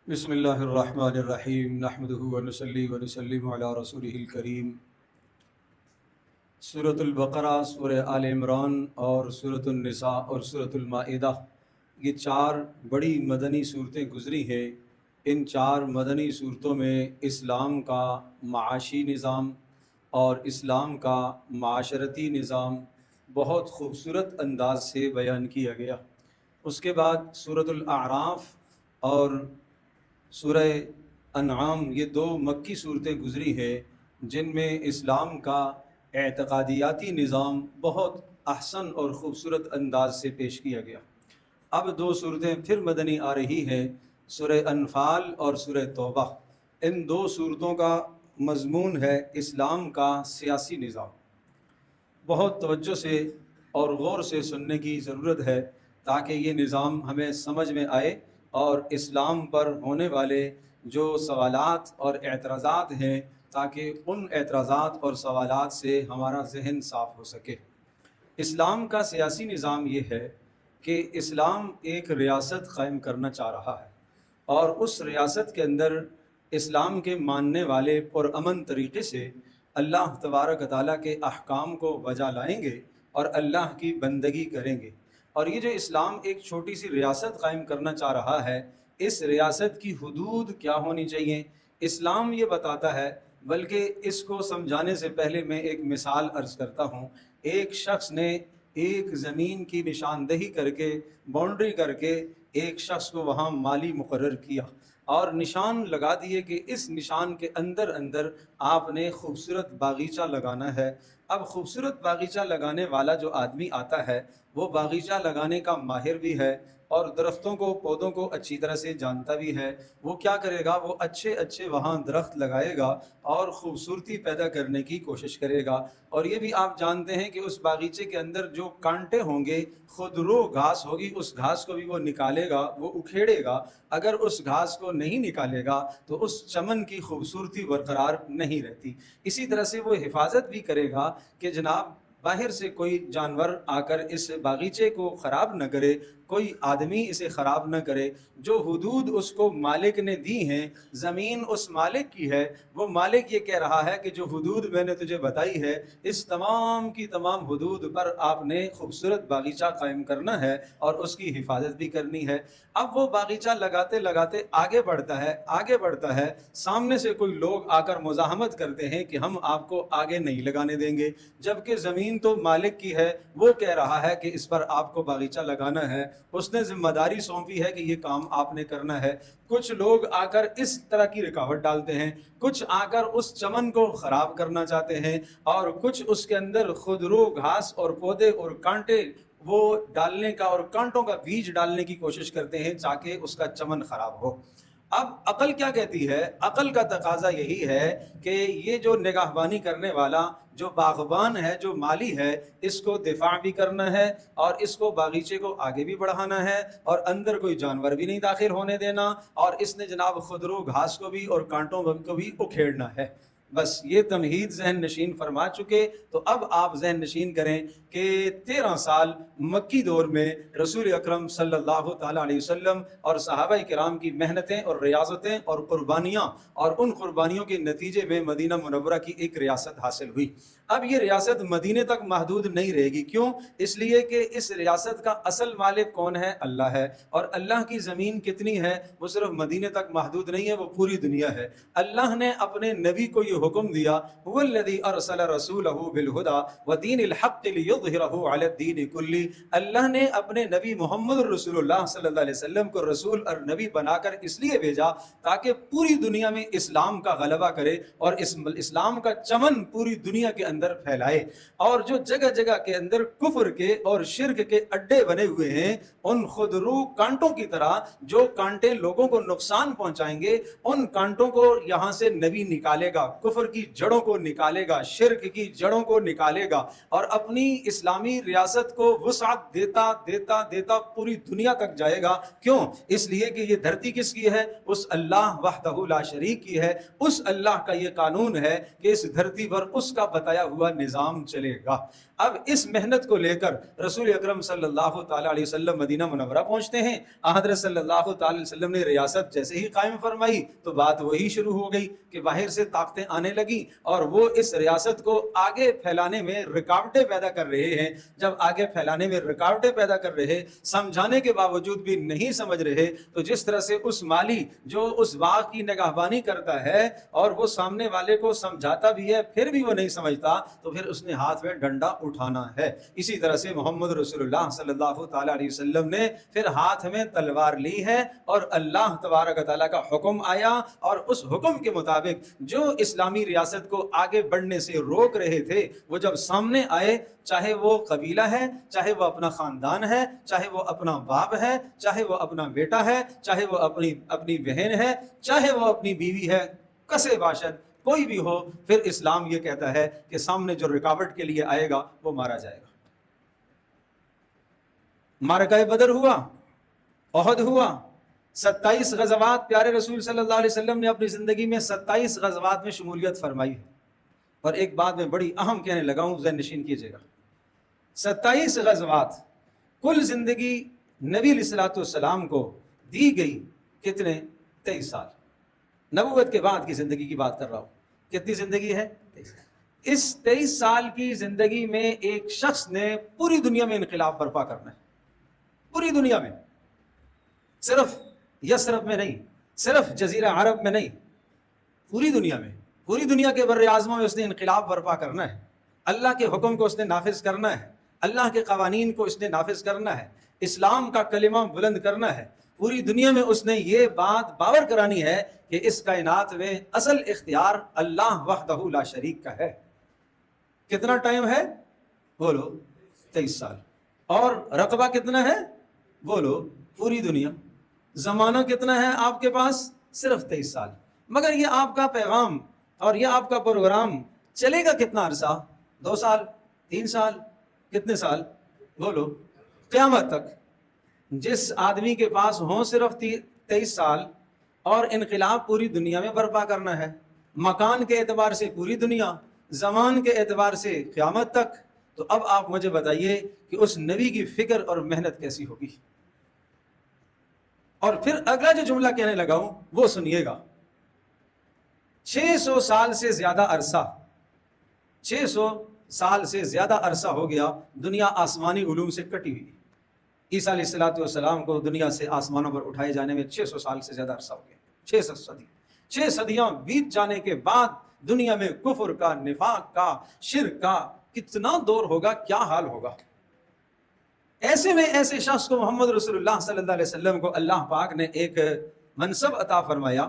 بسم اللہ الرحمن الرحیم نحمدہ ونصلی ونسلم علی رسولہ الکریم۔ سورۃ البقرہ، سورہ آل عمران اور سورۃ النساء اور سورۃ المائدہ، یہ چار بڑی مدنی صورتیں گزری ہیں۔ ان چار مدنی صورتوں میں اسلام کا معاشی نظام اور اسلام کا معاشرتی نظام بہت خوبصورت انداز سے بیان کیا گیا۔ اس کے بعد سورۃ الاعراف اور سورہ انعام، یہ دو مکی صورتیں گزری ہیں جن میں اسلام کا اعتقادیاتی نظام بہت احسن اور خوبصورت انداز سے پیش کیا گیا۔ اب دو صورتیں پھر مدنی آ رہی ہیں، سورہ انفال اور سورہ توبہ۔ ان دو صورتوں کا مضمون ہے اسلام کا سیاسی نظام۔ بہت توجہ سے اور غور سے سننے کی ضرورت ہے تاکہ یہ نظام ہمیں سمجھ میں آئے اور اسلام پر ہونے والے جو سوالات اور اعتراضات ہیں تاکہ ان اعتراضات اور سوالات سے ہمارا ذہن صاف ہو سکے۔ اسلام کا سیاسی نظام یہ ہے کہ اسلام ایک ریاست قائم کرنا چاہ رہا ہے، اور اس ریاست کے اندر اسلام کے ماننے والے پرامن طریقے سے اللہ تبارک تعالیٰ کے احکام کو بجا لائیں گے اور اللہ کی بندگی کریں گے۔ اور یہ جو اسلام ایک چھوٹی سی ریاست قائم کرنا چاہ رہا ہے، اس ریاست کی حدود کیا ہونی چاہیے اسلام یہ بتاتا ہے۔ بلکہ اس کو سمجھانے سے پہلے میں ایک مثال عرض کرتا ہوں۔ ایک شخص نے ایک زمین کی نشاندہی کر کے، باؤنڈری کر کے ایک شخص کو وہاں مالی مقرر کیا اور نشان لگا دیے کہ اس نشان کے اندر اندر آپ نے خوبصورت باغیچہ لگانا ہے۔ اب خوبصورت باغیچہ لگانے والا جو آدمی آتا ہے وہ باغیچہ لگانے کا ماہر بھی ہے اور درختوں کو، پودوں کو اچھی طرح سے جانتا بھی ہے۔ وہ کیا کرے گا؟ وہ اچھے اچھے وہاں درخت لگائے گا اور خوبصورتی پیدا کرنے کی کوشش کرے گا۔ اور یہ بھی آپ جانتے ہیں کہ اس باغیچے کے اندر جو کانٹے ہوں گے، خودرو گھاس ہوگی، اس گھاس کو بھی وہ نکالے گا، وہ اکھیڑے گا۔ اگر اس گھاس کو نہیں نکالے گا تو اس چمن کی خوبصورتی برقرار نہیں رہتی۔ اسی طرح سے وہ حفاظت بھی کرے گا کہ جناب باہر سے کوئی جانور آ کر اس باغیچے کو خراب نہ کرے، کوئی آدمی اسے خراب نہ کرے۔ جو حدود اس کو مالک نے دی ہیں، زمین اس مالک کی ہے، وہ مالک یہ کہہ رہا ہے کہ جو حدود میں نے تجھے بتائی ہے، اس تمام کی تمام حدود پر آپ نے خوبصورت باغیچہ قائم کرنا ہے اور اس کی حفاظت بھی کرنی ہے۔ اب وہ باغیچہ لگاتے لگاتے آگے بڑھتا ہے، سامنے سے کوئی لوگ آ کر مزاحمت کرتے ہیں کہ ہم آپ کو آگے نہیں لگانے دیں گے، جبکہ زمین تو مالک کی ہے۔ وہ کہہ رہا ہے کہ اس پر آپ کو باغیچہ لگانا ہے، اس نے ذمہ داری سونپی ہے کہ یہ کام آپ نے کرنا ہے۔ کچھ لوگ آ کر اس طرح کی رکاوٹ ڈالتے ہیں، کچھ آ کر اس چمن کو خراب کرنا چاہتے ہیں، اور کچھ اس کے اندر خودرو گھاس اور پودے اور کانٹے وہ ڈالنے کا اور کانٹوں کا بیج ڈالنے کی کوشش کرتے ہیں تاکہ اس کا چمن خراب ہو۔ اب عقل کیا کہتی ہے؟ عقل کا تقاضا یہی ہے کہ یہ جو نگہبانی کرنے والا، جو باغبان ہے، جو مالی ہے، اس کو دفاع بھی کرنا ہے اور اس کو باغیچے کو آگے بھی بڑھانا ہے اور اندر کوئی جانور بھی نہیں داخل ہونے دینا، اور اس نے جناب خودرو گھاس کو بھی اور کانٹوں کو بھی اکھیڑنا ہے۔ بس یہ تمہید ذہن نشین فرما چکے، تو اب آپ ذہن نشین کریں کہ 13 سال مکی دور میں رسول اکرم صلی اللہ تعالیٰ علیہ وسلم اور صحابہ کرام کی محنتیں اور ریاضتیں اور قربانیاں، اور ان قربانیوں کے نتیجے میں مدینہ منورہ کی ایک ریاست حاصل ہوئی۔ اب یہ ریاست مدینے تک محدود نہیں رہے گی۔ کیوں؟ اس لیے کہ اس ریاست کا اصل مالک کون ہے؟ اللہ ہے، اور اللہ کی زمین کتنی ہے؟ وہ صرف مدینے تک محدود نہیں ہے، وہ پوری دنیا ہے۔ اللہ نے اپنے نبی کو یہ حکم دیا، هو الذی ارسل رسولہ بالہدی ودین الحق لیظہرہ علی الدین کلہ۔ اللہ نے اپنے نبی محمد رسول اللہ صلی اللہ علیہ وسلم کو رسول اور نبی بنا کر اس لیے بھیجا تاکہ پوری دنیا میں اسلام کا غلبہ کرے اور اسلام کا چمن پوری دنیا کے اندر پھیلائے۔ اور جو جگہ جگہ کے اندر کفر کے اور شرک کے اڈے بنے ہوئے ہیں، ان خودرو کانٹوں کی طرح جو کانٹے لوگوں کو نقصان پہنچائیں گے، ان کانٹوں کو یہاں سے نبی نکالے گا، کفر کی جڑوں کو نکالے گا، شرک کی جڑوں کو نکالے گا، اور اپنی اسلامی ریاست کو وسعت دیتا دیتا دیتا پوری دنیا تک جائے گا۔ کیوں؟ اس لیے کہ یہ دھرتی کس کی ہے؟ اس اللہ وحدہ لا شریک کی ہے۔ اس اللہ کا یہ قانون ہے کہ اس دھرتی پر اس کا بتایا ہوا نظام چلے گا۔ اب اس محنت کو لے کر رسول اکرم صلی اللہ تعالیٰ علیہ وسلم مدینہ منورہ پہنچتے ہیں۔ حضرت صلی اللہ تعالیٰ علیہ وسلم نے ریاست جیسے ہی قائم فرمائی تو بات وہی شروع ہو گئی کہ باہر سے طاقتیں آنے لگیں اور وہ اس ریاست کو آگے پھیلانے میں رکاوٹیں پیدا کر رہے ہیں۔ جب آگے پھیلانے میں رکاوٹیں پیدا کر رہے، سمجھانے کے باوجود بھی نہیں سمجھ رہے، تو جس طرح سے اس مالی جو اس باغ کی نگہبانی کرتا ہے اور وہ سامنے والے کو سمجھاتا بھی ہے پھر بھی وہ نہیں سمجھتا، تو پھر اس نے ہاتھ میں ڈنڈا اٹھانا ہے۔ اسی طرح سے محمد رسول اللہ صلی اللہ تعالیٰ علیہ وسلم نے پھر ہاتھ میں تلوار لی ہے، اور اللہ تبارک و تعالیٰ کا حکم آیا، اور اس حکم کے مطابق جو اسلامی ریاست کو آگے بڑھنے سے روک رہے تھے وہ جب سامنے آئے، چاہے وہ قبیلہ ہے، چاہے وہ اپنا خاندان ہے، چاہے وہ اپنا باپ ہے، چاہے وہ اپنا بیٹا ہے، چاہے وہ اپنی بہن ہے، چاہے وہ اپنی بیوی ہے، کسے باشد کوئی بھی ہو، پھر اسلام یہ کہتا ہے کہ سامنے جو رکاوٹ کے لیے آئے گا وہ مارا جائے گا۔ معرکہ بدر ہوا، احد ہوا، 27 غزوات پیارے رسول صلی اللہ علیہ وسلم نے اپنی زندگی میں 27 غزوات میں شمولیت فرمائی ہے۔ اور ایک بات میں بڑی اہم کہنے لگا ہوں، ذہن نشین کیجیے گا، 27 غزوات، کل زندگی نبی علیہ الصلوۃ والسلام کو دی گئی کتنے؟ 23 سال۔ نبوت کے بعد کی زندگی کی بات کر رہا ہوں۔ کتنی زندگی ہے؟ 23۔ اس 23 سال کی زندگی میں ایک شخص نے پوری دنیا میں انقلاب برپا کرنا ہے، پوری دنیا میں، صرف یثرب میں نہیں، صرف جزیرہ عرب میں نہیں، پوری دنیا میں، پوری دنیا کے بر اعظموں میں اس نے انقلاب برپا کرنا ہے۔ اللہ کے حکم کو اس نے نافذ کرنا ہے، اللہ کے قوانین کو اس نے نافذ کرنا ہے، اسلام کا کلمہ بلند کرنا ہے۔ پوری دنیا میں اس نے یہ بات باور کرانی ہے کہ اس کائنات میں اصل اختیار اللہ وحدہ لا شریک کا ہے۔ کتنا ٹائم ہے؟ بولو، 23 سال۔ اور رقبہ کتنا ہے؟ بولو، پوری دنیا۔ زمانہ کتنا ہے آپ کے پاس؟ صرف 23 سال۔ مگر یہ آپ کا پیغام اور یہ آپ کا پروگرام چلے گا کتنا عرصہ؟ 2 سال، 3 سال، کتنے سال؟ بولو، قیامت تک۔ جس آدمی کے پاس ہوں صرف 23 سال اور انقلاب پوری دنیا میں برپا کرنا ہے، مکان کے اعتبار سے پوری دنیا، زمان کے اعتبار سے قیامت تک، تو اب آپ مجھے بتائیے کہ اس نبی کی فکر اور محنت کیسی ہوگی۔ اور پھر اگلا جو جملہ کہنے لگا ہوں وہ سنیے گا۔ 600 سال سے زیادہ عرصہ، 600 سال سے زیادہ عرصہ ہو گیا دنیا آسمانی علوم سے کٹی ہوئی۔ عیسیٰ علیہ الصلوۃ والسلام کو دنیا سے آسمانوں پر اٹھائے جانے میں 600 سال سے زیادہ عرصہ ہو گیا، 600 صدی، 6 صدیاں بیت جانے کے بعد دنیا میں کفر کا، نفاق کا، شرک کا کتنا دور ہوگا، کیا حال ہوگا۔ ایسے میں ایسے شخص کو محمد رسول اللہ صلی اللہ علیہ وسلم کو اللہ پاک نے ایک منصب عطا فرمایا،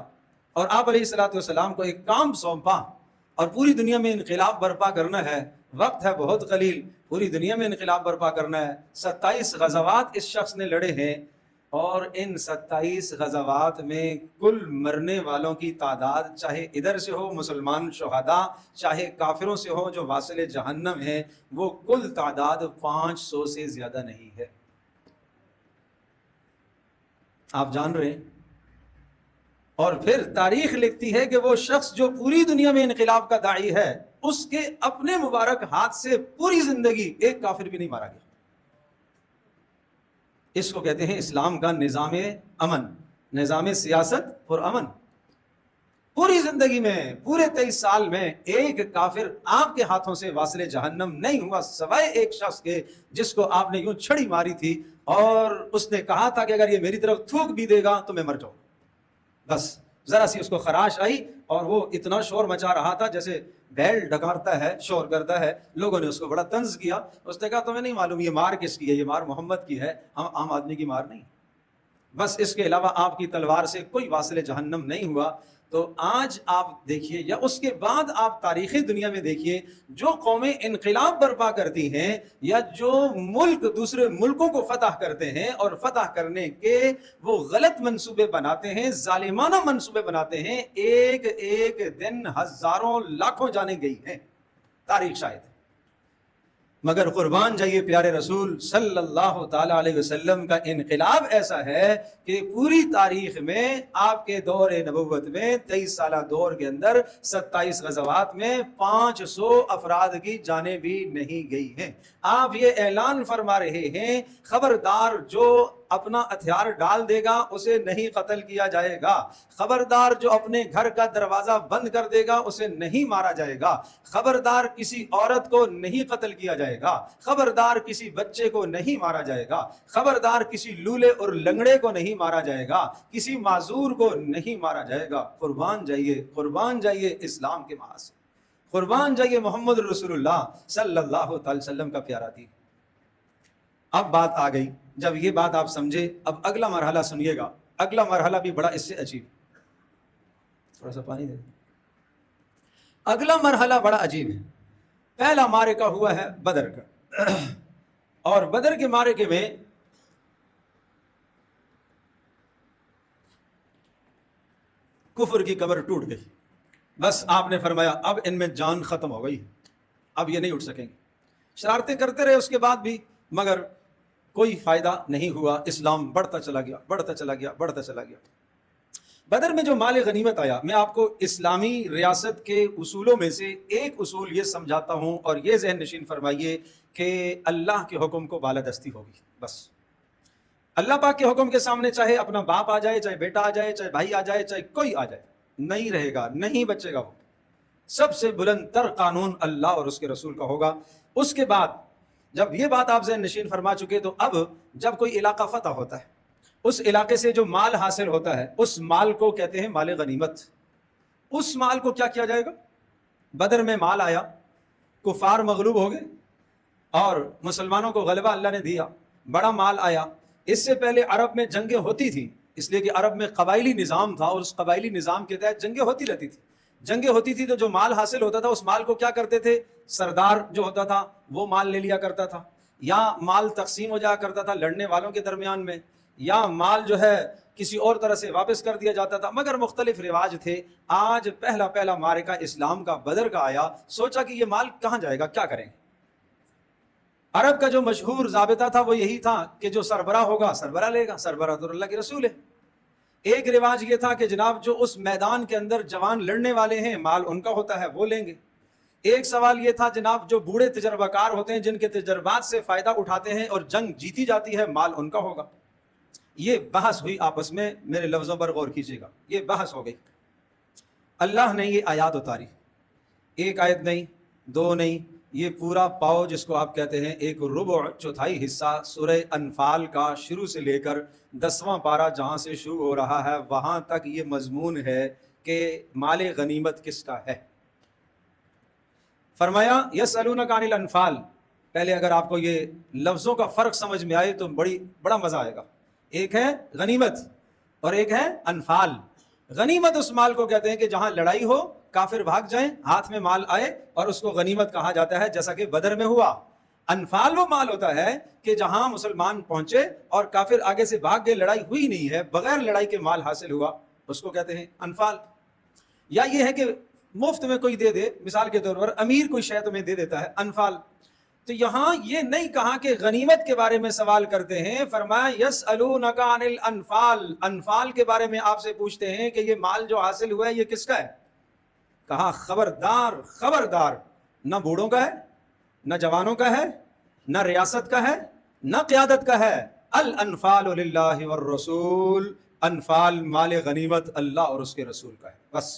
اور آپ علیہ الصلوۃ والسلام کو ایک کام سونپا، اور پوری دنیا میں انقلاب برپا کرنا ہے۔ وقت ہے بہت قلیل، پوری دنیا میں انقلاب برپا کرنا ہے۔ 27 غزوات اس شخص نے لڑے ہیں، اور ان 27 غزوات میں کل مرنے والوں کی تعداد، چاہے ادھر سے ہو مسلمان شہداء، چاہے کافروں سے ہو جو واصل جہنم ہیں، وہ کل تعداد 500 سے زیادہ نہیں ہے۔ آپ جان رہے ہیں؟ اور پھر تاریخ لکھتی ہے کہ وہ شخص جو پوری دنیا میں انقلاب کا داعی ہے، اس کے اپنے مبارک ہاتھ سے پوری زندگی ایک کافر بھی نہیں مارا گیا۔ اس کو کہتے ہیں اسلام کا نظام امن، نظام سیاست پر امن۔ پوری زندگی میں، پورے 23 سال میں ایک کافر آپ کے ہاتھوں سے واصل جہنم نہیں ہوا، سوائے ایک شخص کے جس کو آپ نے یوں چھڑی ماری تھی، اور اس نے کہا تھا کہ اگر یہ میری طرف تھوک بھی دے گا تو میں مر جاؤں۔ بس ذرا سی اس کو خراش آئی اور وہ اتنا شور مچا رہا تھا جیسے بیل ڈکارتا ہے، شور کرتا ہے۔ لوگوں نے اس کو بڑا طنز کیا، اس نے کہا تمہیں نہیں معلوم یہ مار کس کی ہے؟ یہ مار محمد کی ہے، ہم عام آدمی کی مار نہیں۔ بس اس کے علاوہ آپ کی تلوار سے کوئی واصل جہنم نہیں ہوا۔ تو آج آپ دیکھیے یا اس کے بعد آپ تاریخی دنیا میں دیکھیے، جو قومیں انقلاب برپا کرتی ہیں یا جو ملک دوسرے ملکوں کو فتح کرتے ہیں اور فتح کرنے کے وہ غلط منصوبے بناتے ہیں، ظالمانہ منصوبے بناتے ہیں، ایک ایک دن ہزاروں لاکھوں جانیں گئی ہیں، تاریخ شاہد ہے۔ مگر قربان جائیے پیارے رسول صلی اللہ تعالیٰ علیہ وسلم کا انقلاب ایسا ہے کہ پوری تاریخ میں آپ کے دور نبوت میں 23 سالہ دور کے اندر 27 غزوات میں 500 افراد کی جانیں بھی نہیں گئی ہیں۔ آپ یہ اعلان فرما رہے ہیں خبردار جو اپنا ہتھیار ڈال دے گا اسے نہیں قتل کیا جائے گا، خبردار جو اپنے گھر کا دروازہ بند کر دے گا اسے نہیں مارا جائے گا، خبردار کسی عورت کو نہیں قتل کیا جائے گا، خبردار کسی بچے کو نہیں مارا جائے گا، خبردار کسی لولے اور لنگڑے کو نہیں مارا جائے گا، کسی معذور کو نہیں مارا جائے گا۔ قربان جائیے اسلام کے محاذ سے، قربان جائیے محمد رسول اللہ صلی اللہ تعالی وسلم کا پیارا دین۔ اب بات آ گئی، جب یہ بات آپ سمجھے، اب اگلا مرحلہ سنیے گا، اگلا مرحلہ بھی بڑا اس سے عجیب، تھوڑا سا پانی دے۔ اگلا مرحلہ بڑا عجیب ہے۔ پہلا معرکہ ہوا ہے بدر کا، اور بدر کے معرکے میں کفر کی قبر ٹوٹ گئی، بس آپ نے فرمایا اب ان میں جان ختم ہو گئی، اب یہ نہیں اٹھ سکیں گے۔ شرارتیں کرتے رہے اس کے بعد بھی، مگر کوئی فائدہ نہیں ہوا، اسلام بڑھتا چلا گیا، بڑھتا چلا گیا، بڑھتا چلا گیا۔ بدر میں جو مال غنیمت آیا، میں آپ کو اسلامی ریاست کے اصولوں میں سے ایک اصول یہ سمجھاتا ہوں، اور یہ ذہن نشین فرمائیے کہ اللہ کے حکم کو بالادستی ہوگی، بس اللہ پاک کے حکم کے سامنے چاہے اپنا باپ آ جائے، چاہے بیٹا آ جائے، چاہے بھائی آ جائے، چاہے کوئی آ جائے، نہیں رہے گا، نہیں بچے گا۔ وہ سب سے بلند تر قانون اللہ اور اس کے رسول کا ہوگا۔ اس کے بعد جب یہ بات آپ ذہن نشین فرما چکے، تو اب جب کوئی علاقہ فتح ہوتا ہے، اس علاقے سے جو مال حاصل ہوتا ہے اس مال کو کہتے ہیں مال غنیمت۔ اس مال کو کیا کیا جائے گا؟ بدر میں مال آیا، کفار مغلوب ہو گئے اور مسلمانوں کو غلبہ اللہ نے دیا، بڑا مال آیا۔ اس سے پہلے عرب میں جنگیں ہوتی تھیں، اس لیے کہ عرب میں قبائلی نظام تھا، اور اس قبائلی نظام کے تحت جنگیں ہوتی رہتی تھی۔ جنگیں ہوتی تھی تو جو مال حاصل ہوتا تھا اس مال کو کیا کرتے تھے؟ سردار جو ہوتا تھا وہ مال لے لیا کرتا تھا، یا مال تقسیم ہو جایا کرتا تھا لڑنے والوں کے درمیان میں، یا مال جو ہے کسی اور طرح سے واپس کر دیا جاتا تھا، مگر مختلف رواج تھے۔ آج پہلا معرکہ اسلام کا بدر کا آیا، سوچا کہ یہ مال کہاں جائے گا، کیا کریں؟ عرب کا جو مشہور ضابطہ تھا وہ یہی تھا کہ جو سربراہ ہوگا سربراہ لے گا، سربراہ تو اللہ کے رسول ہے۔ ایک رواج یہ تھا کہ جناب جو اس میدان کے اندر جوان لڑنے والے ہیں مال ان کا ہوتا ہے وہ لیں گے۔ ایک سوال یہ تھا جناب جو بوڑھے تجربہ کار ہوتے ہیں جن کے تجربات سے فائدہ اٹھاتے ہیں اور جنگ جیتی جاتی ہے مال ان کا ہوگا۔ یہ بحث ہوئی آپس میں، میرے لفظوں پر غور کیجیے گا، یہ بحث ہو گئی۔ اللہ نے یہ آیات اتاری، ایک آیت نہیں، دو نہیں، یہ پورا پاؤ جس کو آپ کہتے ہیں ایک ربع، چوتھائی حصہ سورہ انفال کا شروع سے لے کر 10واں پارہ جہاں سے شروع ہو رہا ہے وہاں تک یہ مضمون ہے کہ مال غنیمت کس کا ہے۔ فرمایا یسألونک عن الانفال۔ پہلے اگر آپ کو یہ لفظوں کا فرق سمجھ میں آئے تو بڑا مزہ آئے گا۔ ایک ہے غنیمت اور ایک ہے انفال۔ غنیمت اس مال کو کہتے ہیں کہ جہاں لڑائی ہو، کافر بھاگ جائیں، ہاتھ میں مال آئے اور اس کو غنیمت کہا جاتا ہے، جیسا کہ بدر میں ہوا۔ انفال وہ مال ہوتا ہے کہ جہاں مسلمان پہنچے اور کافر آگے سے بھاگ گئے، لڑائی ہوئی نہیں ہے، بغیر لڑائی کے مال حاصل ہوا، اس کو کہتے ہیں انفال۔ یا یہ ہے کہ مفت میں کوئی دے دے، مثال کے طور پر امیر کوئی شے تمہیں دے دیتا ہے، انفال۔ تو یہاں یہ نہیں کہا کہ غنیمت کے بارے میں سوال کرتے ہیں، فرمایا یسألونک عن الانفال، انفال کے بارے میں آپ سے پوچھتے ہیں کہ یہ مال جو حاصل ہوا ہے یہ کس کا ہے؟ کہا خبردار خبردار، نہ بوڑھوں کا ہے، نہ جوانوں کا ہے، نہ ریاست کا ہے، نہ قیادت کا ہے۔ الانفال للہ والرسول، انفال مال غنیمت اللہ اور اس کے رسول کا ہے، بس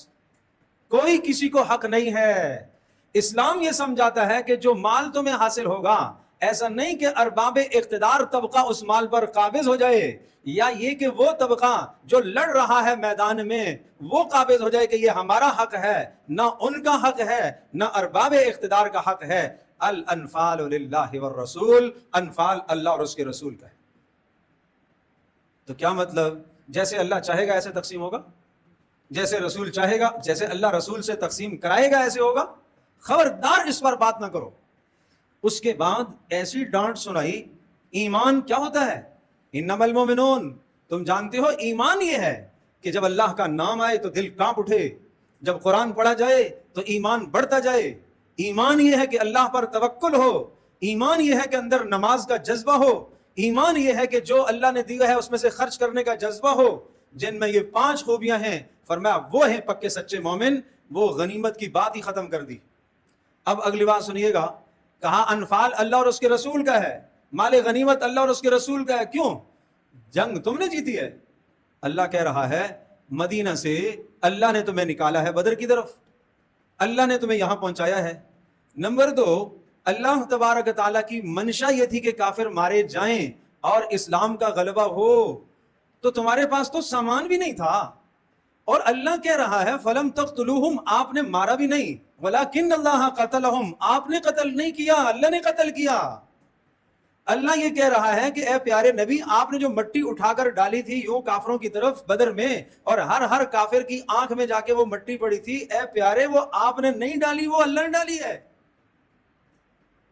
کوئی کسی کو حق نہیں ہے۔ اسلام یہ سمجھاتا ہے کہ جو مال تمہیں حاصل ہوگا، ایسا نہیں کہ ارباب اقتدار طبقہ اس مال پر قابض ہو جائے، یا یہ کہ وہ طبقہ جو لڑ رہا ہے میدان میں وہ قابض ہو جائے کہ یہ ہمارا حق ہے، نہ ان کا حق ہے، نہ ارباب اقتدار کا حق ہے۔ الانفال للہ والرسول، انفال اللہ اور اس کے رسول کا ہے۔ تو کیا مطلب؟ جیسے اللہ چاہے گا ایسے تقسیم ہوگا؟ جیسے رسول چاہے گا، جیسے اللہ رسول سے تقسیم کرائے گا ایسے ہوگا، خبردار اس پر بات نہ کرو۔ اس کے بعد ایسی ڈانٹ سنائی، ایمان کیا ہوتا ہے؟ انما المؤمنون، تم جانتے ہو ایمان یہ ہے کہ جب اللہ کا نام آئے تو دل کانپ اٹھے، جب قرآن پڑھا جائے تو ایمان بڑھتا جائے، ایمان یہ ہے کہ اللہ پر توکل ہو، ایمان یہ ہے کہ اندر نماز کا جذبہ ہو، ایمان یہ ہے کہ جو اللہ نے دیا ہے اس میں سے خرچ کرنے کا جذبہ ہو۔ جن میں یہ 5 خوبیاں ہیں، فرمایا وہ ہیں پکے سچے مومن۔ وہ غنیمت کی بات ہی ختم کر دی۔ اب اگلی بات سنیے گا، کہا انفال اللہ اور اس کے رسول کا ہے، مال غنیمت اللہ اور اس کے رسول کا ہے۔ کیوں؟ جنگ تم نے جیتی ہے۔ اللہ کہہ رہا ہے مدینہ سے اللہ نے تمہیں نکالا ہے بدر کی طرف، اللہ نے تمہیں یہاں پہنچایا ہے۔ نمبر 2، اللہ تبارک تعالیٰ کی منشا یہ تھی کہ کافر مارے جائیں اور اسلام کا غلبہ ہو، تو تمہارے پاس تو سامان بھی نہیں تھا، اور اللہ کہہ رہا ہے فلم تقتلوہم، آپ نے مارا بھی نہیں، ولیکن اللہ قتلہم، آپ نے قتل نہیں کیا، اللہ نے قتل کیا۔ اللہ یہ کہہ رہا ہے کہ اے پیارے نبی، آپ نے جو مٹی اٹھا کر ڈالی تھی یوں کافروں کی طرف بدر میں، اور ہر کافر کی آنکھ میں جا کے وہ مٹی پڑی تھی، اے پیارے وہ آپ نے نہیں ڈالی، وہ اللہ نے ڈالی ہے۔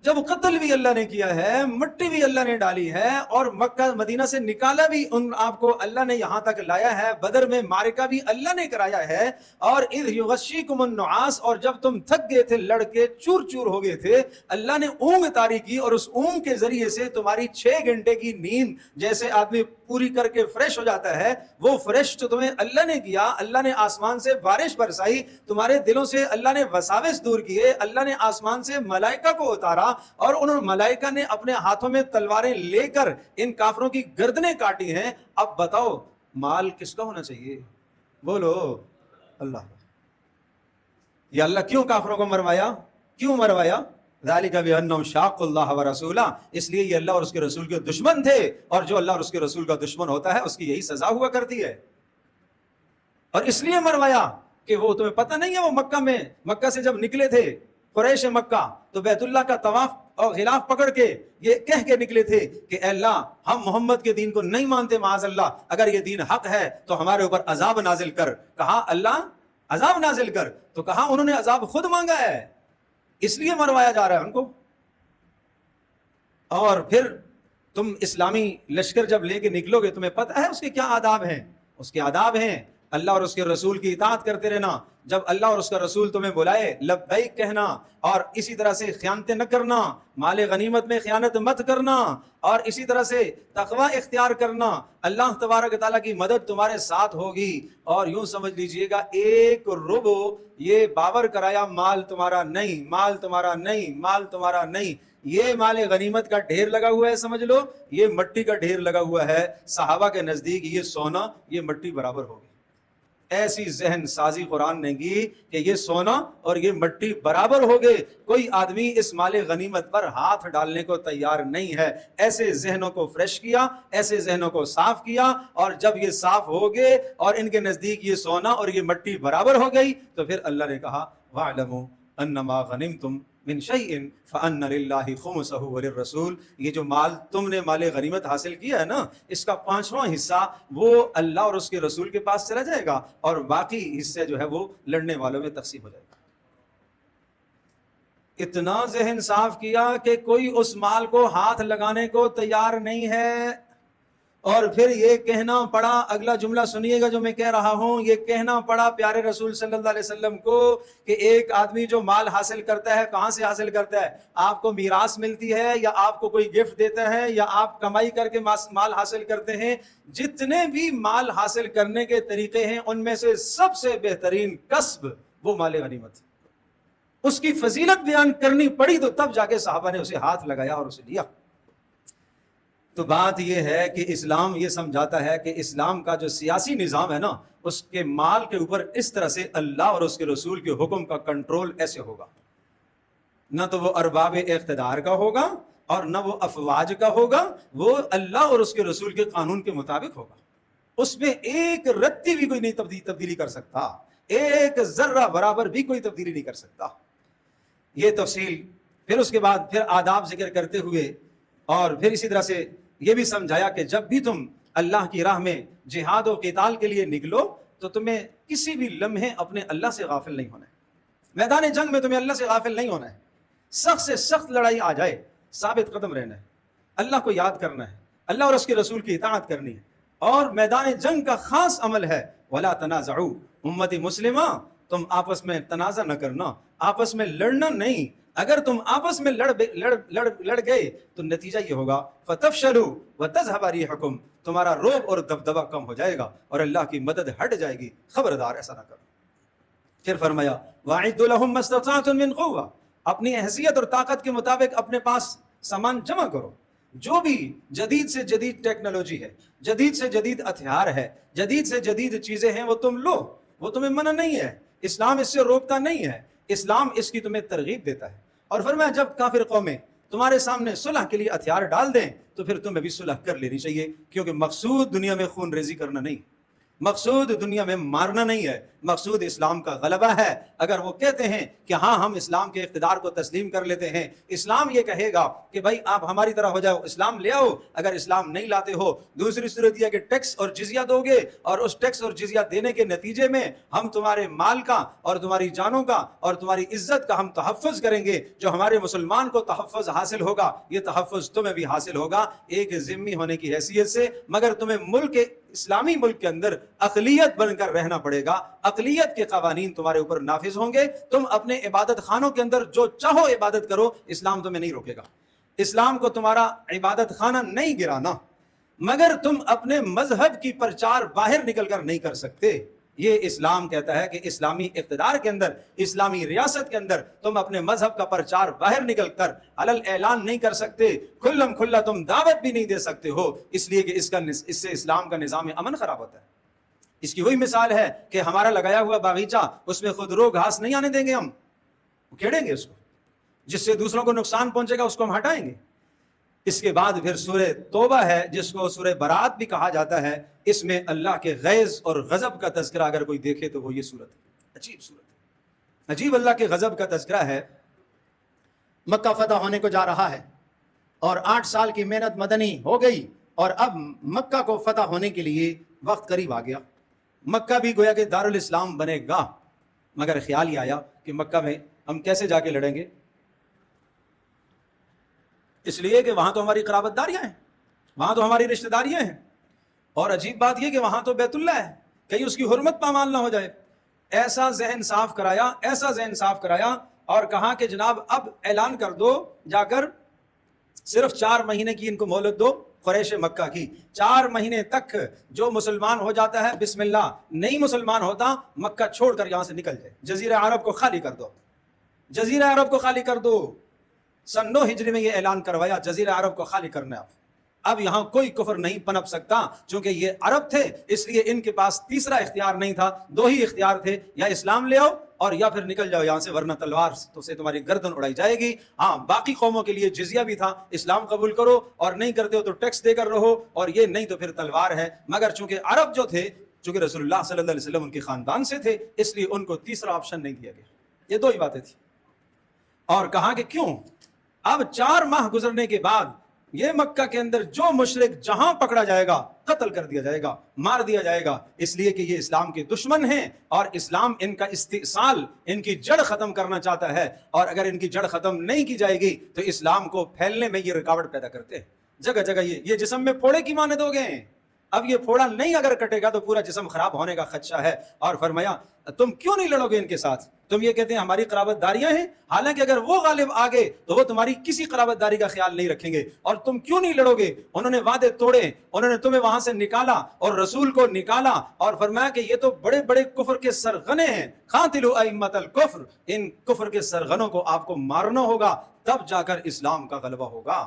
جب قتل بھی اللہ نے کیا ہے، مٹی بھی اللہ نے ڈالی ہے، اور مکہ مدینہ سے نکالا بھی ان آپ کو اللہ نے یہاں تک لایا ہے، بدر میں معرکہ بھی اللہ نے کرایا ہے۔ اور اذ یغشیکم النعاس، اور جب تم تھک گئے تھے، لڑ کے چور چور ہو گئے تھے، اللہ نے اونگ طاری کی، اور اس اونگ کے ذریعے سے تمہاری 6 گھنٹے کی نیند جیسے آدمی پوری کر کے فریش ہو جاتا ہے، وہ فریش تو تمہیں اللہ نے کیا۔ اللہ نے آسمان سے بارش برسائی، تمہارے دلوں سے اللہ نے وساوس دور کیے، اللہ نے آسمان سے ملائکہ کو اتارا، اور ان ملائکہ نے اپنے ہاتھوں میں تلواریں لے کر ان کافروں کی گردنیں کاٹی ہیں۔ اب بتاؤ مال کس کا ہونا چاہیے؟ بولو اللہ۔ یہ اللہ کیوں کافروں کو مروایا؟ کیوں مروایا؟ ذالک بأنہم شاقوا اللہ ورسولہ، اس لیے یہ اللہ اور اس کے رسول کے دشمن تھے، اور جو اللہ اور اس کے رسول کا دشمن ہوتا ہے اس کی یہی سزا ہوا کرتی ہے۔ اور اس لیے مروایا کہ وہ تمہیں پتہ نہیں ہے، وہ مکہ سے جب نکلے تھے قریش مکہ، تو بیت اللہ کا طواف اور غلاف پکڑ کے یہ کہہ کے نکلے تھے کہ اے اللہ ہم محمد کے دین کو نہیں مانتے، معاذ اللہ، اگر یہ دین حق ہے تو ہمارے اوپر عذاب نازل کر۔ کہا اللہ عذاب نازل کر، تو کہا انہوں نے عذاب خود مانگا ہے، اس لیے مروایا جا رہا ہے ان کو۔ اور پھر تم اسلامی لشکر جب لے کے نکلو گے، تمہیں پتہ ہے اس کے کیا آداب ہیں؟ اس کے آداب ہیں اللہ اور اس کے رسول کی اطاعت کرتے رہنا، جب اللہ اور اس کا رسول تمہیں بلائے لبیک کہنا، اور اسی طرح سے خیانتیں نہ کرنا، مال غنیمت میں خیانت مت کرنا، اور اسی طرح سے تقوی اختیار کرنا۔ اللہ تبارک تعالیٰ کی مدد تمہارے ساتھ ہوگی، اور یوں سمجھ لیجئے گا 1 ربع یہ باور کرایا مال تمہارا نہیں، مال تمہارا نہیں، مال تمہارا نہیں، یہ مال غنیمت کا ڈھیر لگا ہوا ہے، سمجھ لو یہ مٹی کا ڈھیر لگا ہوا ہے۔ صحابہ کے نزدیک یہ سونا یہ مٹی برابر ہوگی۔ ایسی ذہن سازی قرآن نے کی کہ یہ سونا اور یہ مٹی برابر ہو گئے، کوئی آدمی اس مال غنیمت پر ہاتھ ڈالنے کو تیار نہیں ہے۔ ایسے ذہنوں کو فریش کیا، ایسے ذہنوں کو صاف کیا، اور جب یہ صاف ہو گئے اور ان کے نزدیک یہ سونا اور یہ مٹی برابر ہو گئی، تو پھر اللہ نے کہا وَاعْلَمُوا أَنَّمَا غَنِمْتُمْ من شیء فان للہ خمسہ وللرسول، یہ جو مال تم نے مال غنیمت حاصل کیا ہے نا، اس کا 5واں حصہ وہ اللہ اور اس کے رسول کے پاس چلا جائے گا، اور باقی حصے جو ہے وہ لڑنے والوں میں تقسیم ہو جائے گا۔ اتنا ذہن صاف کیا کہ کوئی اس مال کو ہاتھ لگانے کو تیار نہیں ہے۔ اور پھر یہ کہنا پڑا، اگلا جملہ سنیے گا جو میں کہہ رہا ہوں، یہ کہنا پڑا پیارے رسول صلی اللہ علیہ وسلم کو کہ ایک آدمی جو مال حاصل کرتا ہے کہاں سے حاصل کرتا ہے؟ آپ کو میراث ملتی ہے، یا آپ کو کوئی گفٹ دیتا ہے، یا آپ کمائی کر کے مال حاصل کرتے ہیں؟ جتنے بھی مال حاصل کرنے کے طریقے ہیں ان میں سے سب سے بہترین کسب وہ مال غنیمت، اس کی فضیلت بیان کرنی پڑی تو تب جا کے صحابہ نے اسے ہاتھ لگایا اور اسے لیا۔ تو بات یہ ہے کہ اسلام یہ سمجھاتا ہے کہ اسلام کا جو سیاسی نظام ہے نا، اس کے مال کے اوپر اس طرح سے اللہ اور اس کے رسول کے حکم کا کنٹرول ایسے ہوگا، نہ تو وہ ارباب اقتدار کا ہوگا اور نہ وہ افواج کا ہوگا، وہ اللہ اور اس کے رسول کے قانون کے مطابق ہوگا۔ اس میں ایک رتی بھی کوئی نہیں تبدیلی کر سکتا، ایک ذرہ برابر بھی کوئی تبدیلی نہیں کر سکتا۔ یہ تفصیل پھر اس کے بعد پھر آداب ذکر کرتے ہوئے، اور پھر اسی طرح سے یہ بھی سمجھایا کہ جب بھی تم اللہ کی راہ میں جہاد و قتال کے لیے نکلو تو تمہیں کسی بھی لمحے اپنے اللہ سے غافل نہیں ہونا ہے. میدان جنگ میں تمہیں اللہ سے غافل نہیں ہونا ہے. سخت سے سخت لڑائی آ جائے ثابت قدم رہنا ہے, اللہ کو یاد کرنا ہے, اللہ اور اس کے رسول کی اطاعت کرنی ہے. اور میدان جنگ کا خاص عمل ہے وَلَا تَنَازَعُوا. امت مسلمہ تم آپس میں تنازع نہ کرنا, آپس میں لڑنا نہیں. اگر تم آپس میں لڑ گئے تو نتیجہ یہ ہوگا فَتَفْشَلُوا وَتَذْهَبَ رِيحُكُمْ, تمہارا روب اور دبدبہ کم ہو جائے گا اور اللہ کی مدد ہٹ جائے گی. خبردار ایسا نہ کرو. پھر فرمایا وَأَعِدُّوا لَهُم مَّا اسْتَطَعْتُم مِّن قُوَّةٍ, اپنی حیثیت اور طاقت کے مطابق اپنے پاس سامان جمع کرو. جو بھی جدید سے جدید ٹیکنالوجی ہے, جدید سے جدید ہتھیار ہے, جدید سے جدید چیزیں ہیں, وہ تم لو, وہ تمہیں منع نہیں ہے. اسلام اس سے روکتا نہیں ہے, اسلام اس کی تمہیں ترغیب دیتا ہے. اور فرمایا جب کافر قومیں تمہارے سامنے صلح کے لیے ہتھیار ڈال دیں تو پھر تمہیں بھی صلح کر لینی چاہیے, کیونکہ مقصود دنیا میں خون ریزی کرنا نہیں, مقصود دنیا میں مارنا نہیں ہے, مقصود اسلام کا غلبہ ہے. اگر وہ کہتے ہیں کہ ہاں ہم اسلام کے اقتدار کو تسلیم کر لیتے ہیں, اسلام یہ کہے گا کہ بھائی آپ ہماری طرح ہو جاؤ, اسلام لے آؤ. اگر اسلام نہیں لاتے ہو, دوسری صورت یہ کہ ٹیکس اور جزیہ دو گے, اور اس ٹیکس اور جزیہ دینے کے نتیجے میں ہم تمہارے مال کا اور تمہاری جانوں کا اور تمہاری عزت کا ہم تحفظ کریں گے. جو ہمارے مسلمان کو تحفظ حاصل ہوگا یہ تحفظ تمہیں بھی حاصل ہوگا ایک ذمہ ہونے کی حیثیت سے. مگر تمہیں ملک اسلامی ملک کے اندر اقلیت بن کر رہنا پڑے گا, اقلیت کے قوانین تمہارے اوپر نافذ ہوں گے. تم اپنے عبادت خانوں کے اندر جو چاہو عبادت کرو, اسلام تمہیں نہیں روکے گا. اسلام کو تمہارا عبادت خانہ نہیں گرانا, مگر تم اپنے مذہب کی پرچار باہر نکل کر نہیں کر سکتے. یہ اسلام کہتا ہے کہ اسلامی اقتدار کے اندر, اسلامی ریاست کے اندر تم اپنے مذہب کا پرچار باہر نکل کر علل اعلان نہیں کر سکتے, کھلم کھلا تم دعوت بھی نہیں دے سکتے ہو, اس لیے کہ اس سے اسلام کا نظام امن خراب ہوتا ہے. اس کی وہی مثال ہے کہ ہمارا لگایا ہوا باغیچہ, اس میں خود رو گھاس نہیں آنے دیں گے, ہم کھیڑیں گے اس کو, جس سے دوسروں کو نقصان پہنچے گا اس کو ہم ہٹائیں گے. اس کے بعد پھر سورہ توبہ ہے جس کو سورہ برات بھی کہا جاتا ہے. اس میں اللہ کے غیظ اور غضب کا تذکرہ اگر کوئی دیکھے تو وہ یہ سورت ہے. عجیب سورت ہے, عجیب اللہ کے غضب کا تذکرہ ہے. مکہ فتح ہونے کو جا رہا ہے اور 8 سال کی محنت مدنی ہو گئی, اور اب مکہ کو فتح ہونے کے لیے وقت قریب آ گیا. مکہ بھی گویا کہ دارالاسلام بنے گا, مگر خیال ہی آیا کہ مکہ میں ہم کیسے جا کے لڑیں گے, اس لیے کہ وہاں تو ہماری قرابت داریاں ہیں, وہاں تو ہماری رشتہ داریاں ہیں, اور عجیب بات یہ کہ وہاں تو بیت اللہ ہے, کہیں اس کی حرمت پامال نہ ہو جائے. ایسا ذہن صاف کرایا, ایسا ذہن صاف کرایا, اور کہا کہ جناب اب اعلان کر دو جا کر, صرف 4 مہینے کی ان کو مہلت دو, قریش مکہ کی 4 مہینے تک جو مسلمان ہو جاتا ہے بسم اللہ, نہیں مسلمان ہوتا مکہ چھوڑ کر یہاں سے نکل جائے, جزیرہ عرب کو خالی کر دو, جزیرہ عرب کو خالی کر دو. سن 9 ہجری میں یہ اعلان کروایا جزیرہ عرب کو خالی کرنا ہے. اب یہاں کوئی کفر نہیں پنپ سکتا, چونکہ یہ عرب تھے اس لیے ان کے پاس تیسرا اختیار نہیں تھا, 2 ہی اختیار تھے, یا اسلام لے آؤ اور یا پھر نکل جاؤ یہاں سے, ورنہ تلوار سے تمہاری گردن اڑائی جائے گی. ہاں باقی قوموں کے لیے جزیہ بھی تھا, اسلام قبول کرو اور نہیں کرتے ہو تو ٹیکس دے کر رہو, اور یہ نہیں تو پھر تلوار ہے. مگر چونکہ عرب جو تھے, چونکہ رسول اللہ صلی اللہ علیہ وسلم ان کے خاندان سے تھے, اس لیے ان کو تیسرا آپشن نہیں دیا گیا. یہ 2 ہی باتیں تھیں. اور کہا کہ کیوں, اب 4 ماہ گزرنے کے بعد یہ مکہ کے اندر جو مشرک جہاں پکڑا جائے گا قتل کر دیا جائے گا, مار دیا جائے گا, اس لیے کہ یہ اسلام کے دشمن ہیں اور اسلام ان کا استئصال, ان کی جڑ ختم کرنا چاہتا ہے. اور اگر ان کی جڑ ختم نہیں کی جائے گی تو اسلام کو پھیلنے میں یہ رکاوٹ پیدا کرتے ہیں. جگہ جگہ یہ جسم میں پھوڑے کی مانند ہو گئے ہیں. اب یہ پھوڑا نہیں اگر کٹے گا تو پورا جسم خراب ہونے کا خدشہ ہے. اور فرمایا تم کیوں نہیں لڑو گے ان کے ساتھ, تم یہ کہتے ہیں ہماری قرابت داریاں ہیں, حالانکہ اگر وہ غالب آ گئے تو وہ تمہاری کسی قرابت داری کا خیال نہیں رکھیں گے. اور تم کیوں نہیں لڑو گے, انہوں نے وعدے توڑے, انہوں نے تمہیں وہاں سے نکالا اور رسول کو نکالا, اور فرمایا کہ یہ تو بڑے بڑے کفر کے سرغنے ہیں. قاتلوا ائمۃ الکفر, ان کفر کے سرغنوں کو آپ کو مارنا ہوگا, تب جا کر اسلام کا غلبہ ہوگا.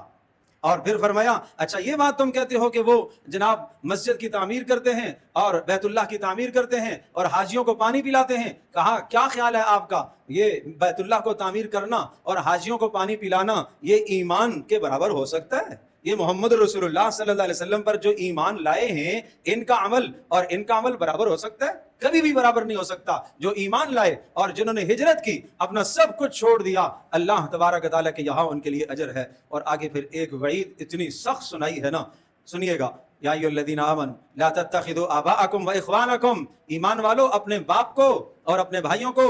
اور پھر فرمایا اچھا یہ بات تم کہتے ہو کہ وہ جناب مسجد کی تعمیر کرتے ہیں اور بیت اللہ کی تعمیر کرتے ہیں اور حاجیوں کو پانی پلاتے ہیں. کہا کیا خیال ہے آپ کا, یہ بیت اللہ کو تعمیر کرنا اور حاجیوں کو پانی پلانا یہ ایمان کے برابر ہو سکتا ہے؟ یہ محمد رسول اللہ صلی اللہ علیہ وسلم پر جو ایمان لائے ہیں ان کا عمل اور ان کا عمل برابر ہو سکتا ہے؟ کبھی بھی برابر نہیں ہو سکتا. جو ایمان لائے اور جنہوں نے ہجرت کی, اپنا سب کچھ چھوڑ دیا, اللہ تبارک و تعالیٰ کے یہاں ان کے لیے اجر ہے. اور آگے پھر ایک وعید اتنی سخت سنائی ہے نا, سنیے گا. یا ایھا الذین آمنوا لا تتخذوا آباءکم و اخوانکم، ایمان والو اپنے باپ کو اور اپنے بھائیوں کو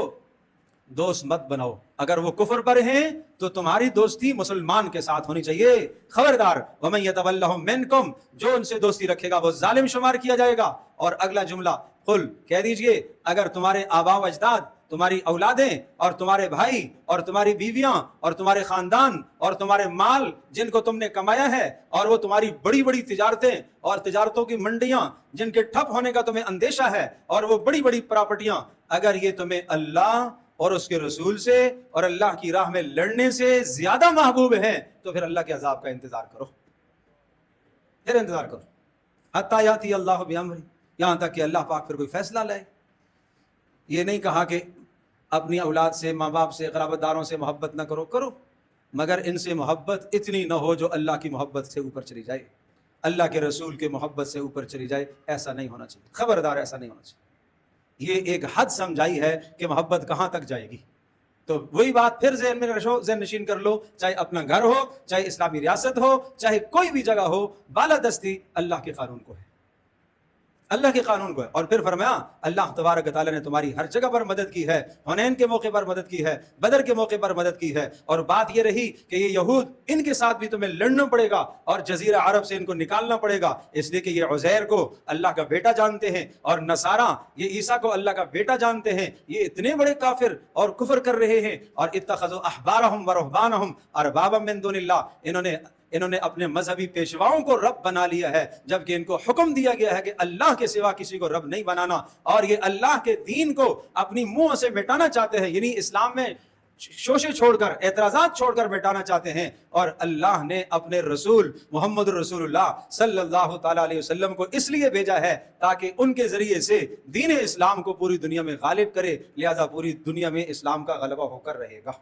دوست مت بناؤ، اگر وہ کفر پر ہیں تو تمہاری دوستی مسلمان کے ساتھ ہونی چاہیے، خبردار ومن یتولہم منکم، جو ان سے دوستی رکھے گا وہ ظالم شمار کیا جائے گا۔ اور اگلا جملہ قل، کہہ دیجئے اگر تمہارے آباء و اجداد، تمہاری اولادیں اور تمہارے بھائی اور تمہاری بیویاں اور تمہارے خاندان اور تمہارے مال جن کو تم نے کمایا ہے، اور وہ تمہاری بڑی بڑی تجارتیں اور تجارتوں کی منڈیاں جن کے ٹھپ ہونے کا تمہیں اندیشہ ہے، اور وہ بڑی بڑی پراپرٹیاں، اگر یہ تمہیں اللہ اور اس کے رسول سے اور اللہ کی راہ میں لڑنے سے زیادہ محبوب ہیں تو پھر اللہ کے عذاب کا انتظار کرو، پھر انتظار کرو حتی یاتی اللہ بامرہ، یہاں تک کہ اللہ پاک پھر کوئی فیصلہ لائے۔ یہ نہیں کہا کہ اپنی اولاد سے، ماں باپ سے، قرابت داروں سے محبت نہ کرو، کرو، مگر ان سے محبت اتنی نہ ہو جو اللہ کی محبت سے اوپر چلی جائے، اللہ کے رسول کے محبت سے اوپر چلی جائے، ایسا نہیں ہونا چاہیے، خبردار ایسا نہیں ہونا چاہیے۔ یہ ایک حد سمجھائی ہے کہ محبت کہاں تک جائے گی۔ تو وہی بات پھر ذہن میں رکھو، ذہن نشین کر لو، چاہے اپنا گھر ہو، چاہے اسلامی ریاست ہو، چاہے کوئی بھی جگہ ہو، بالادستی اللہ کے قانون کو ہے، اللہ کے قانون کو ہے۔ اور پھر فرمایا اللہ تبارک تعالیٰ نے تمہاری ہر جگہ پر مدد کی ہے، حنین کے موقع پر مدد کی ہے، بدر کے موقع پر مدد کی ہے، اور بات یہ رہی کہ یہ یہود، ان کے ساتھ بھی تمہیں لڑنا پڑے گا اور جزیرہ عرب سے ان کو نکالنا پڑے گا، اس لیے کہ یہ عزیر کو اللہ کا بیٹا جانتے ہیں، اور نصارہ یہ عیسیٰ کو اللہ کا بیٹا جانتے ہیں، یہ اتنے بڑے کافر اور کفر کر رہے ہیں، اور اتخذوا احبارہم ورہبانہم اربابا من دون اللہ، انہوں نے اپنے مذہبی پیشواؤں کو رب بنا لیا ہے، جبکہ ان کو حکم دیا گیا ہے کہ اللہ کے سوا کسی کو رب نہیں بنانا، اور یہ اللہ کے دین کو اپنی منہ سے مٹانا چاہتے ہیں، یعنی اسلام میں شوشے چھوڑ کر، اعتراضات چھوڑ کر مٹانا چاہتے ہیں۔ اور اللہ نے اپنے رسول محمد رسول اللہ صلی اللہ تعالیٰ علیہ وسلم کو اس لیے بھیجا ہے تاکہ ان کے ذریعے سے دین اسلام کو پوری دنیا میں غالب کرے، لہذا پوری دنیا میں اسلام کا غلبہ ہو کر رہے گا۔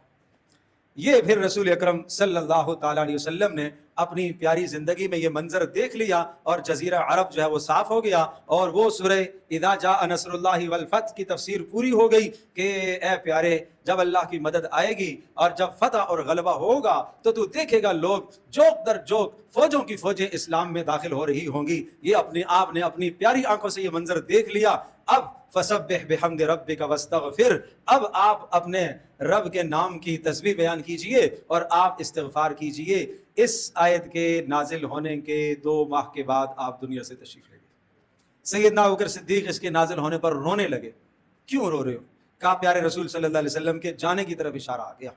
یہ پھر رسول اکرم صلی اللہ تعالیٰ علیہ وسلم نے اپنی پیاری زندگی میں یہ منظر دیکھ لیا، اور جزیرہ عرب جو ہے وہ صاف ہو گیا، اور وہ سورہ اذا جاء نصر اللہ والفتح کی تفسیر پوری ہو گئی کہ اے پیارے، جب اللہ کی مدد آئے گی اور جب فتح اور غلبہ ہوگا تو دیکھے گا لوگ جوک در جوک، فوجوں کی فوجیں اسلام میں داخل ہو رہی ہوں گی۔ یہ اپنے آپ نے اپنی پیاری آنکھوں سے یہ منظر دیکھ لیا۔ اب فسبح بحمد ربک واستغفر، اب آپ اپنے رب کے نام کی تسبیح بیان کیجئے اور آپ استغفار کیجئے۔ اس آیت کے نازل ہونے کے 2 ماہ کے بعد آپ دنیا سے تشریف لے گئے۔ سیدنا ابوبکر صدیق اس کے نازل ہونے پر رونے لگے۔ کیوں رو رہے ہو؟ کہا پیارے رسول صلی اللہ علیہ وسلم کے جانے کی طرف اشارہ آ گیا،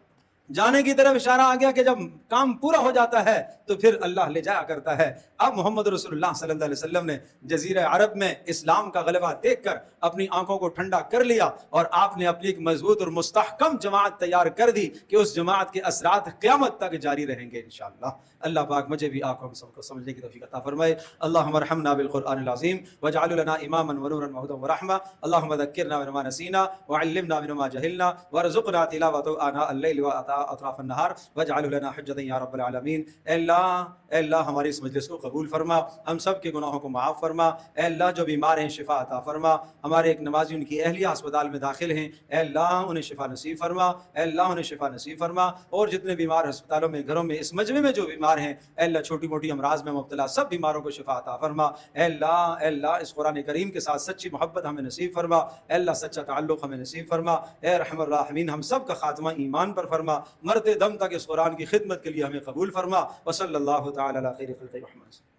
جانے کی طرف اشارہ آ گیا کہ جب کام پورا ہو جاتا ہے تو پھر اللہ لے جایا کرتا ہے۔ اب محمد رسول اللہ صلی اللہ علیہ وسلم نے جزیرہ عرب میں اسلام کا غلبہ دیکھ کر اپنی آنکھوں کو ٹھنڈا کر لیا، اور آپ نے اپنی ایک مضبوط اور مستحکم جماعت تیار کر دی کہ اس جماعت کے اثرات قیامت تک جاری رہیں گے انشاءاللہ۔ اللہ پاک مجھے بھی آپ ہم سب کو سمجھنے کی توفیق عطا فرمائے۔ اللہم ارحمنا بالقرآن العظیم واجعل لنا اماما ونورا وہدی ورحمہ، اللہم ذکرنا منما نسینا وعلمنا منما جہلنا وارزقنا تلاوته آناء اللیل واطراف النہار واجعل لنا حجتا یا رب العالمین۔ اے اللہ ہماری اس مجلس کو قبول فرما، ہم سب کے گناہوں کو معاف فرما۔ اے اللہ جو بیمار ہیں شفا عطا فرما، ہمارے ایک نمازی ان کی اہلیہ ہسپتال میں داخل ہیں، اے اللہ انہیں شفا نصیب فرما، اے اللہ انہیں شفا نصیب فرما۔ اور جتنے بیمار ہسپتالوں میں، گھروں میں، اس مجمع میں جو بیمار ہیں، اے اللہ چھوٹی موٹی امراض میں مبتلا سب بیماروں کو شفا عطا فرما۔ اے اللہ اس قرآن کریم کے ساتھ سچی محبت ہمیں نصیب فرما، اے اللہ سچا تعلق ہمیں نصیب فرما۔ اے ارحم الراحمین ہم سب کا خاتمہ ایمان پر فرما، مرتے دم تک اس قرآن کی خدمت کے لیے ہمیں قبول فرما۔ وصلی اللہ تعالی علی خیر خلق محمد۔